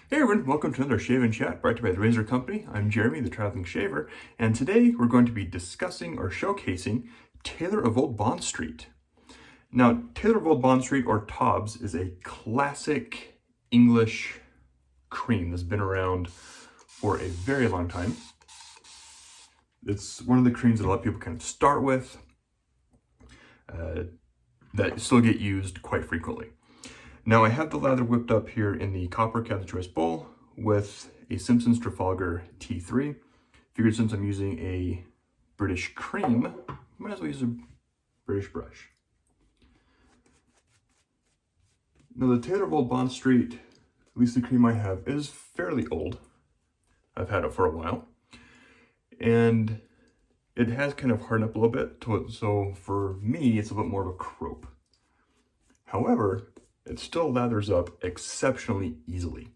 Hey everyone, welcome to another Shave and Chat brought to you by the Razor Company. I'm Jeremy, the traveling shaver, and today we're going to be discussing or showcasing Taylor of Old Bond Street. Now, Taylor of Old Bond Street, or TOBS, is a classic English cream that's been around for a very long time. It's one of the creams that a lot of people kind of start with that still get used quite frequently. Now I have the lather whipped up here in the copper Captain's Choice bowl with a Simpsons Trafalgar T3. Figured since I'm using a British cream, might as well use a British brush. Now the Taylor of Old Bond Street, at least the cream I have, is fairly old. I've had it for a while. And it has kind of hardened up a little bit, so for me it's a bit more of a crope. However, it still lathers up exceptionally easily.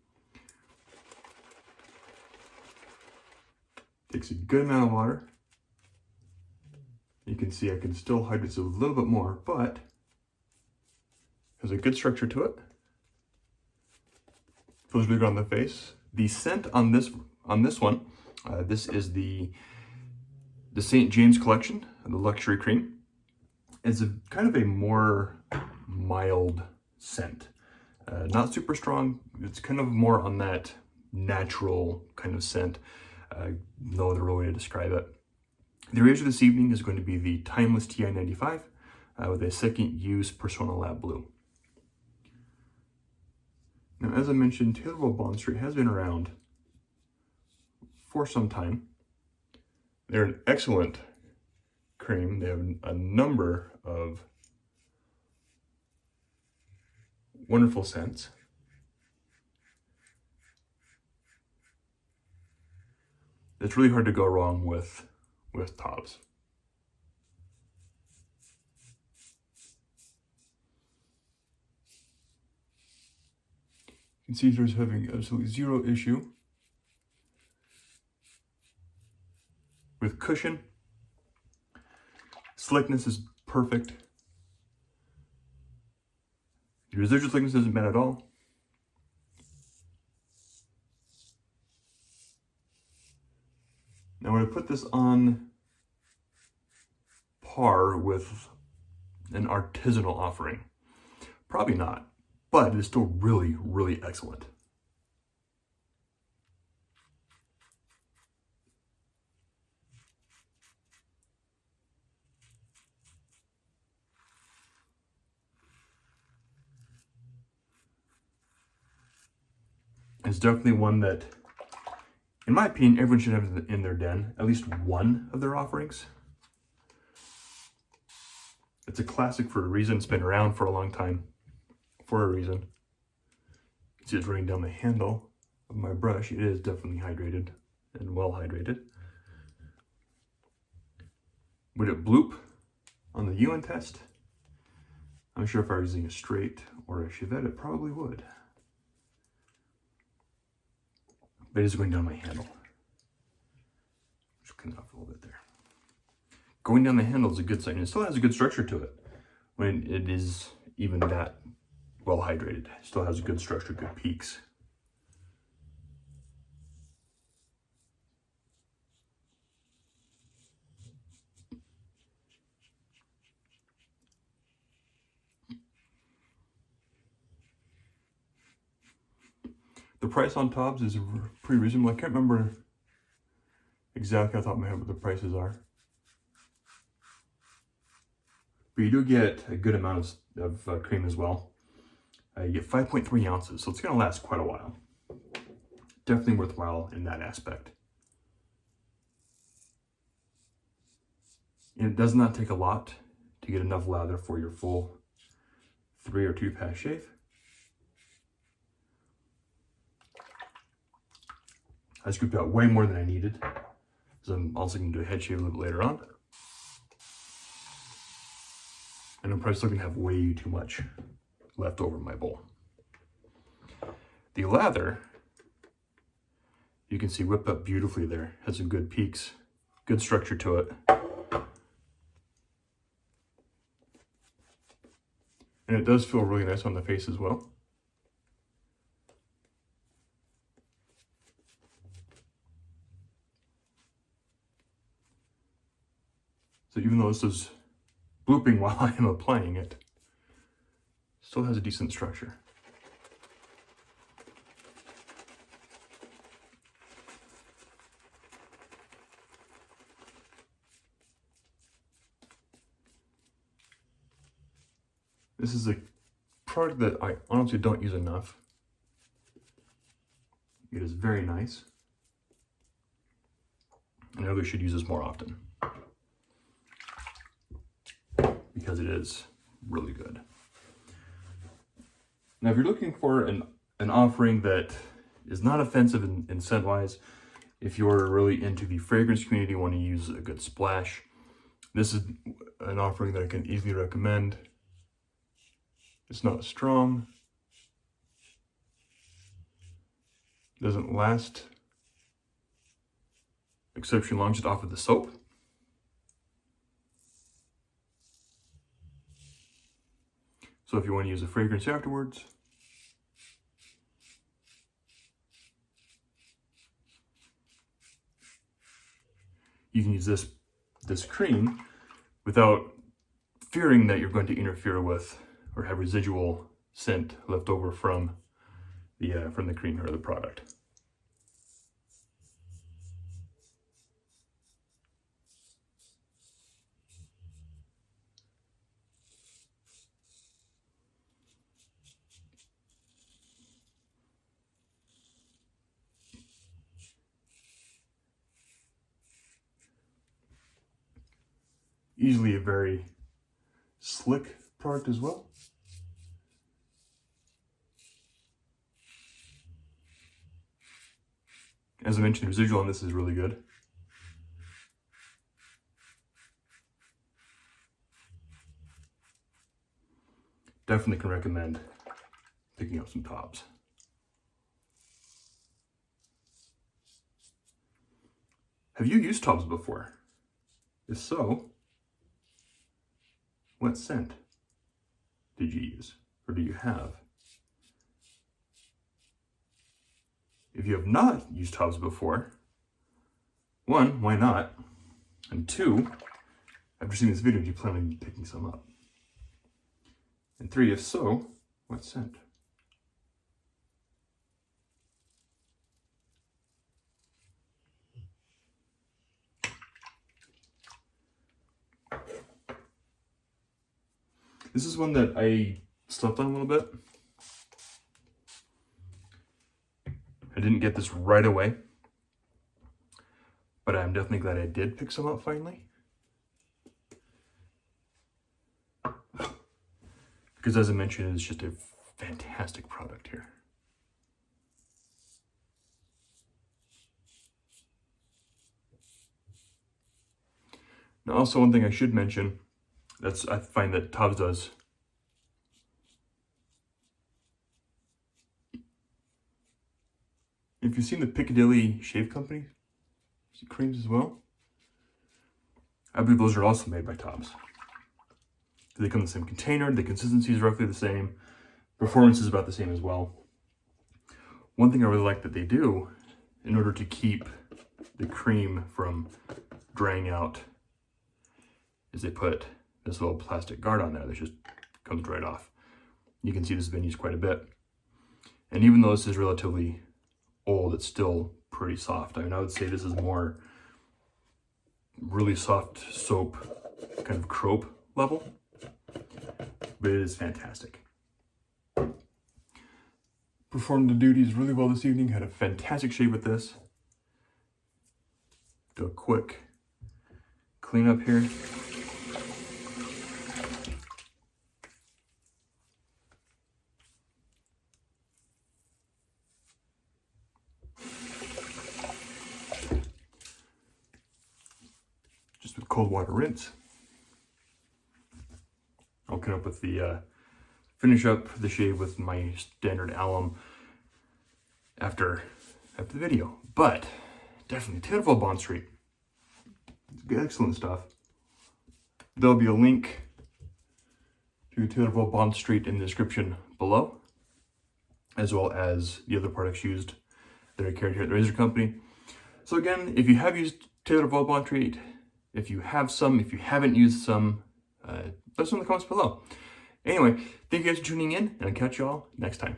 Takes a good amount of water. You can see I can still hydrate a little bit more, but has a good structure to it. Feels really good on the face. The scent on this one, this is the St. James collection, the luxury cream. It's a kind of a more mild scent. Not super strong. It's kind of more on that natural kind of scent. No other real way to describe it. The razor this evening is going to be the Timeless TI95 with a second use Persona Lab Blue. Now, as I mentioned, Taylor of Old Bond Street has been around for some time. They're an excellent cream. They have a number of wonderful scents. It's really hard to go wrong with TOBS. You can see there's having absolutely zero issue with cushion. Slickness is perfect. The residual thickness isn't bad at all. Now, when I put this on par with an artisanal offering, probably not, but it is still really, really excellent. It's definitely one that, in my opinion, everyone should have in their den, at least one of their offerings. It's a classic for a reason. It's been around for a long time for a reason. You can see it's running down the handle of my brush. It is definitely hydrated and well hydrated. Would it bloop on the UN test? I'm sure if I was using a straight or a Chevette, it probably would. But it is going down my handle. Just clean it off a little bit there. Going down the handle is a good sign. It still has a good structure to it when it is even that well hydrated. It still has a good structure, good peaks. The price on TOBS is pretty reasonable. I can't remember exactly off the top of my head what the prices are. But you do get a good amount of cream as well. You get 5.3 ounces, so it's going to last quite a while. Definitely worthwhile in that aspect. And it does not take a lot to get enough lather for your full 3 or 2 pass shave. I scooped out way more than I needed, so I'm also going to do a head shave a little bit later on. And I'm probably still going to have way too much left over in my bowl. The lather, you can see whipped up beautifully there. Has some good peaks, good structure to it. And it does feel really nice on the face as well. So even though this is blooping while I am applying it, still has a decent structure. This is a product that I honestly don't use enough. It is very nice, and I really should use this more often because it is really good. Now, if you're looking for an offering that is not offensive in scent-wise, if you're really into the fragrance community, want to use a good splash, this is an offering that I can easily recommend. It's not strong, doesn't last exceptionally long just off of the soap. So if you want to use a fragrance afterwards, you can use this cream without fearing that you're going to interfere with or have residual scent left over from the cream or the product. Easily a very slick product as well. As I mentioned, the residual on this is really good. Definitely can recommend picking up some TOBS. Have you used TOBS before? If so, what scent did you use or do you have? If you have not used TOBS before, one, why not? And two, after seeing this video, do you plan on picking some up? And three, if so, what scent? This is one that I slept on a little bit. I didn't get this right away, but I'm definitely glad I did pick some up finally. Because as I mentioned, it's just a fantastic product here. Now also one thing I should mention, I find that TOBS does. If you've seen the Piccadilly Shave Company creams as well, I believe those are also made by TOBS. They come in the same container, the consistency is roughly the same, performance is about the same as well. One thing I really like that they do, in order to keep the cream from drying out, is they put this little plastic guard on there that just comes right off. You can see this has been used quite a bit. And even though this is relatively old, it's still pretty soft. I mean, I would say this is more really soft soap, kind of crope level, but it is fantastic. Performed the duties really well this evening, had a fantastic shave with this. Do a quick cleanup here. Just with cold water rinse. I'll come up with the finish up the shave with my standard alum after the video. But definitely Taylor Bond Street. Excellent stuff. There'll be a link to Taylor Bond Street in the description below, as well as the other products used that are carried here at the Razor Company. So again, if you have used Taylor Bond Street, If you have some, if you haven't used some, let us know in the comments below. Anyway, thank you guys for tuning in, and I'll catch you all next time.